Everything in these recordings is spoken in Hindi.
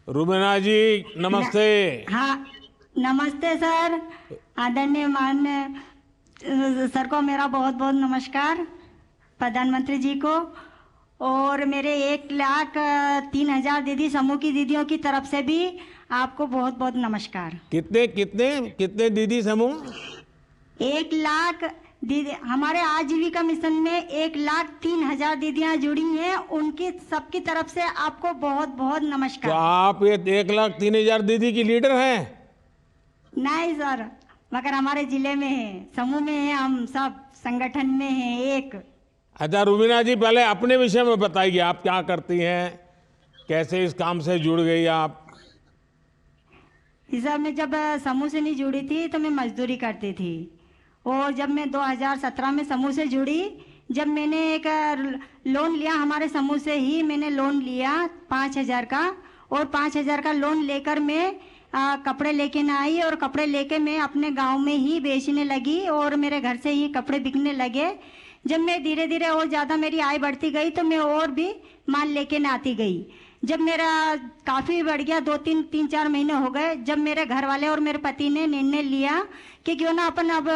रुबीना जी नमस्ते। हाँ, नमस्ते सर। आदरणीय माननीय सर को मेरा बहुत बहुत नमस्कार, प्रधानमंत्री जी को। और मेरे 1,03,000 दीदी समूह की दीदियों की तरफ से भी आपको बहुत बहुत नमस्कार। कितने कितने कितने दीदी समूह? 1,00,000 दीदी हमारे आजीविका मिशन में 1,03,000 दीदियां जुड़ी हैं, उनकी सबकी तरफ से आपको बहुत बहुत तो नमस्कार। आप ये 1,03,000 दीदी की लीडर हैं? नहीं सर, मगर हमारे जिले में है, समूह में है, हम सब संगठन में हैं एक। अच्छा रुबीना जी, पहले अपने विषय में बताइए, आप क्या करती हैं, कैसे इस काम से जुड़ गई आप? इस सब में जब समूह से नहीं जुड़ी थी तो मैं मजदूरी करती थी। और जब मैं 2017 में समूह से जुड़ी, जब मैंने एक लोन लिया, हमारे समूह से ही मैंने लोन लिया 5,000 का। और 5,000 का लोन लेकर मैं कपड़े लेके न आई, और कपड़े लेके मैं अपने गांव में ही बेचने लगी और मेरे घर से ही कपड़े बिकने लगे। जब मैं धीरे धीरे और ज़्यादा मेरी आय बढ़ती गई तो मैं और भी माल लेके न आती गई। जब मेरा काफ़ी बढ़ गया, 2-3-4 महीने हो गए, जब मेरे घर वाले और मेरे पति ने निर्णय लिया कि क्यों ना अपन अब,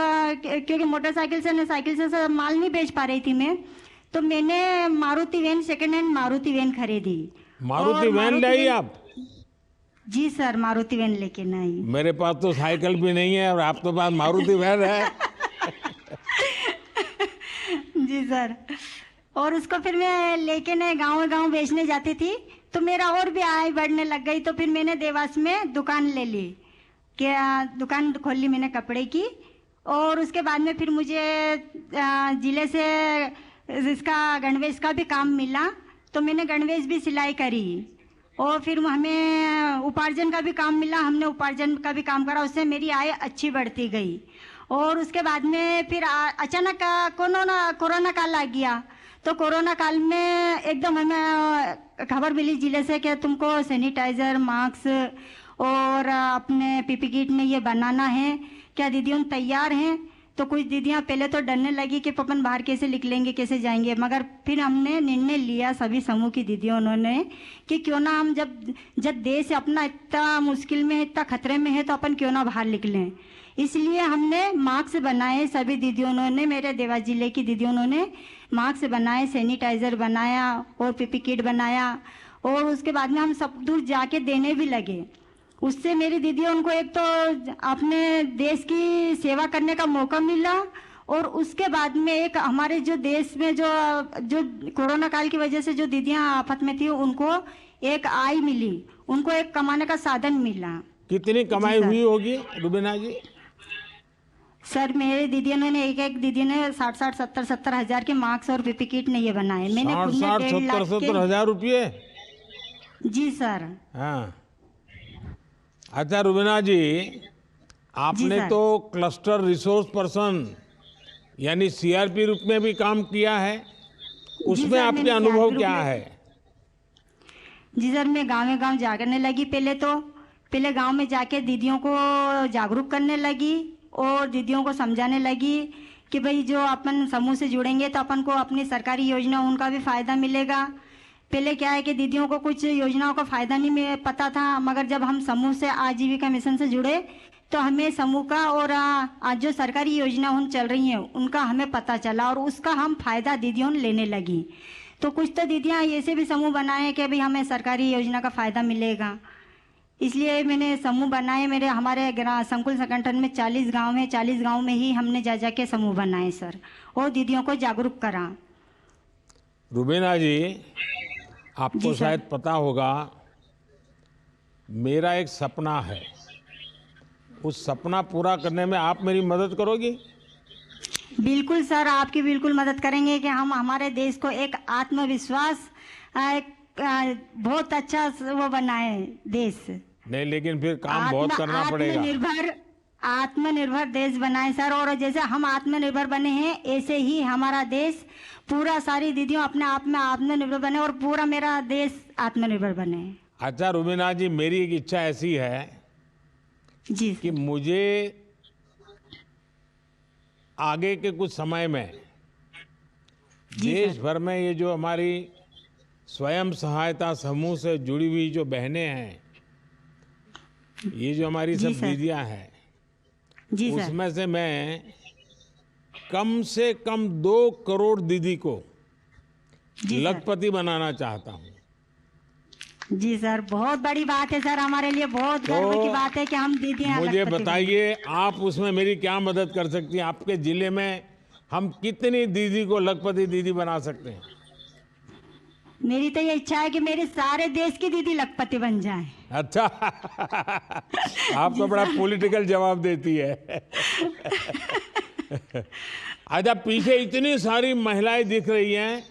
क्योंकि मोटरसाइकिल से न साइकिल से माल नहीं बेच पा रही थी मैं, तो मैंने Maruti van, second hand Maruti van खरीदी। मारुति वैन लाई आप? जी सर, मारुति वैन लेके न आई। मेरे पास तो साइकिल भी नहीं है और आपके पास मारुति वैन है। जी सर। और उसको फिर मैं लेके न गाँव गाँव बेचने जाती थी, तो मेरा और भी आय बढ़ने लग गई। तो फिर मैंने देवास में दुकान ले ली, क्या दुकान खोल ली मैंने कपड़े की। और उसके बाद में फिर मुझे जिले से इसका गणवेश का भी काम मिला, तो मैंने गणवेश भी सिलाई करी। और फिर हमें उपार्जन का भी काम मिला, हमने उपार्जन का भी काम करा, उससे मेरी आय अच्छी बढ़ती गई। और उसके बाद में फिर अचानक कोरोना काल आ गया। तो कोरोना काल में एकदम हमें खबर मिली जिले से कि तुमको सैनिटाइजर, मास्क और अपने पीपी किट में ये बनाना है, क्या दीदियों तैयार हैं? तो कुछ दीदियां पहले तो डरने लगी कि पपन बाहर कैसे निकलेंगे, कैसे जाएंगे। मगर फिर हमने निर्णय लिया, सभी समूह की दीदियों उन्होंने, कि क्यों ना हम जब जब देश अपना इतना मुश्किल में है, इतना खतरे में है, तो अपन क्यों ना बाहर निकलें। इसलिए हमने मास्क बनाए, सभी दीदियों ने, मेरे देवास जिले की दीदियों ने मास्क बनाए, सैनिटाइजर बनाया और पीपी किट बनाया। और उसके बाद में हम सब दूर जाके देने भी लगे। उससे मेरी दीदी उनको एक तो अपने देश की सेवा करने का मौका मिला, और उसके बाद में एक हमारे जो देश में जो जो कोरोना काल की वजह से जो दीदियां आफत में थी, उनको एक आय मिली, उनको एक कमाने का साधन मिला। कितनी कमाई हुई होगी रुबीना जी? सर, मेरे दीदियों ने एक दीदी ने 60-70 हजार के मास्क और पीपी किट ने ये बनाए। मैंने खुद ने 60-70 हजार रुपये? जी सर। हाँ। अच्छा रुबीना जी, आपने तो क्लस्टर रिसोर्स पर्सन यानी सीआरपी रूप में भी काम किया है, उसमें आपके अनुभव क्या है? जी सर, मैं गाँव गाँव जागरने लगी। पहले गांव में जाके दीदियों को जागरूक करने लगी और दीदियों को समझाने लगी कि भाई जो अपन समूह से जुड़ेंगे तो अपन को अपनी सरकारी योजना उनका भी फ़ायदा मिलेगा। पहले क्या है कि दीदियों को कुछ योजनाओं का फ़ायदा नहीं पता था, मगर जब हम समूह से आजीविका मिशन से जुड़े तो हमें समूह का और आज जो सरकारी योजना उन चल रही हैं उनका हमें पता चला, और उसका हम फ़ायदा दीदियों लेने लगी। तो कुछ तो दीदियाँ ऐसे भी समूह बनाए कि भाई हमें सरकारी योजना का फ़ायदा मिलेगा, इसलिए मैंने समूह बनाए। हमारे संकुल संगठन में 40 गांव हैं, 40 गांव में ही हमने जा के समूह बनाए सर, और दीदियों को जागरूक करा। रुबीना जी, आपको शायद पता होगा, मेरा एक सपना है, उस सपना पूरा करने में आप मेरी मदद करोगी? बिल्कुल सर, आपकी बिल्कुल मदद करेंगे कि हम हमारे देश को एक आत्मविश्वास, बहुत अच्छा वो बनाए देश। नहीं, लेकिन फिर काम बहुत करना पड़ेगा। आत्मनिर्भर देश बनाए सर, और जैसे हम आत्मनिर्भर बने हैं ऐसे ही हमारा देश पूरा, सारी दीदियों अपने आप में आत्मनिर्भर बने और पूरा मेरा देश आत्मनिर्भर बने। अच्छा रुबीना जी, मेरी एक इच्छा ऐसी है जी कि मुझे आगे के कुछ समय में देश भर में ये जो हमारी स्वयं सहायता समूह से जुड़ी हुई जो बहनें हैं, ये जो हमारी जी सब सर। दीदियां हैं, जी सर। उसमें से मैं कम से कम 2 करोड़ दीदी को जी सर। लखपति बनाना चाहता हूँ। जी सर, बहुत बड़ी बात है सर, हमारे लिए बहुत तो गर्व की बात है कि हम दीदियां मुझे लखपति बने। बताइए, आप उसमें मेरी क्या मदद कर सकती हैं? आपके जिले में हम कितनी दीदी को लखपति दीदी बना सकते हैं? मेरी तो ये इच्छा है कि मेरे सारे देश की दीदी लखपति बन जाएं। अच्छा। आप तो जी बड़ा सर। पॉलिटिकल जवाब देती है। अच्छा, पीछे इतनी सारी महिलाएं दिख रही हैं,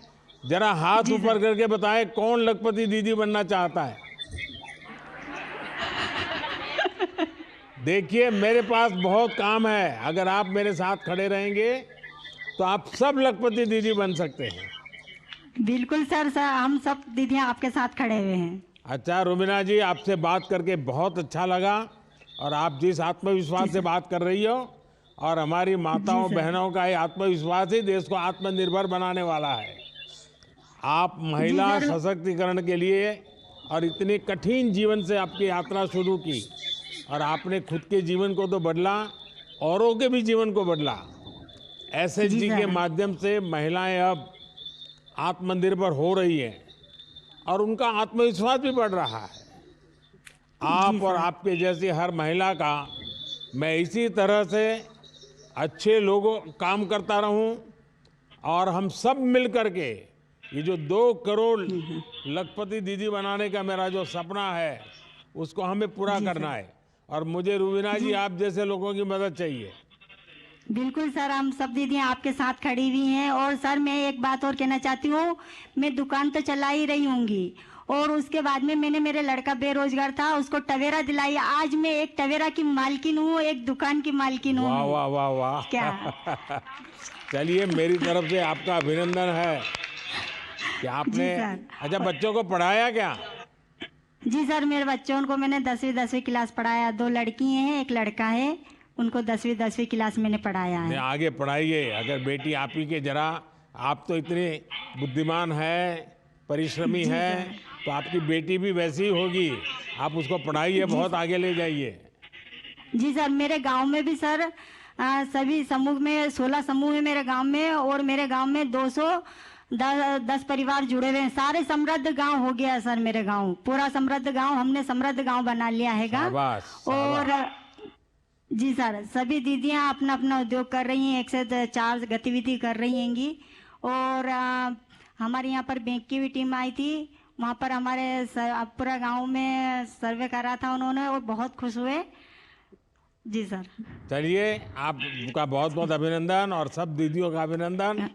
जरा हाथ जी ऊपर सर। करके बताएं कौन लखपति दीदी बनना चाहता है? देखिए, मेरे पास बहुत काम है। अगर आप मेरे साथ खड़े रहेंगे तो आप सब लखपति दीदी बन सकते हैं। बिल्कुल सर, हम सब दीदियां आपके साथ खड़े हुए हैं। अच्छा रुबीना जी, आपसे बात करके बहुत अच्छा लगा। और आप जिस जी आत्मविश्वास से सर। बात कर रही हो, और हमारी जी माताओं सर। बहनों का ये आत्मविश्वास ही देश को आत्मनिर्भर बनाने वाला है। आप जी महिला सर। सशक्तिकरण के लिए और इतनी कठिन जीवन से आपकी यात्रा शुरू की, और आपने खुद के जीवन को तो बदला, औरों के भी जीवन को बदला। जी एसएचजी के सर। माध्यम से महिलाएं अब आत्मनिर्भर हो रही हैं और उनका आत्मविश्वास भी बढ़ रहा है। जी आप और सर। आपके जैसी हर महिला का मैं इसी तरह से अच्छे लोगों काम करता रहूं, और हम सब मिल करके ये जो 2 करोड़ लखपति दीदी बनाने का मेरा जो सपना है, उसको हमें पूरा जी करना सर। है। और मुझे रुबीना जी, जी आप जैसे लोगों की मदद चाहिए। बिल्कुल सर, हम सब दीदियां आपके साथ खड़ी हुई हैं। और सर, मैं एक बात और कहना चाहती हूँ, मैं दुकान तो चला ही रही होंगी, और उसके बाद में मैंने, मेरे लड़का बेरोजगार था, उसको टवेरा दिलाई। आज मैं एक टवेरा की मालकिन हूँ, एक दुकान की मालकिन वाह हूँ। वाह वाह वाह। क्या? चलिए, मेरी तरफ से आपका अभिनंदन है कि जी आपने। सर। अच्छा, बच्चों को पढ़ाया क्या? जी सर, मेरे बच्चों को मैंने 10वीं क्लास पढ़ाया। 2 लड़की हैं, एक लड़का है। उनको 10वीं क्लास मैंने पढ़ाया ने है। आगे पढ़ाइए। अगर बेटी आप ही के जरा, आप तो इतनी बुद्धिमान है, परिश्रमी जी है, सर। तो आपकी बेटी भी वैसी ही होगी। आप उसको पढ़ाइए, जी बहुत सर। आगे ले जाइए। जी सर, मेरे गांव में भी सर, सभी समूह में 16 समूह है मेरे गांव में, और मेरे गांव में 210 परिवार जुड़े हुए हैं। सारे समृद्ध गांव हो गया सर, मेरे गांव पूरा समृद्ध गांव, हमने समृद्ध गांव बना लिया हैगा। शाबाश और शाबाश। जी सर, सभी दीदियां अपना अपना उद्योग कर रही हैं, 1 से 4 गतिविधि कर रही हैंगी। और हमारे यहाँ पर बैंक की भी टीम आई थी, वहाँ पर हमारे पूरा गांव में सर्वे करा था उन्होंने, और बहुत खुश हुए। जी सर। चलिए, आपका बहुत बहुत अभिनंदन, और सब दीदियों का अभिनंदन।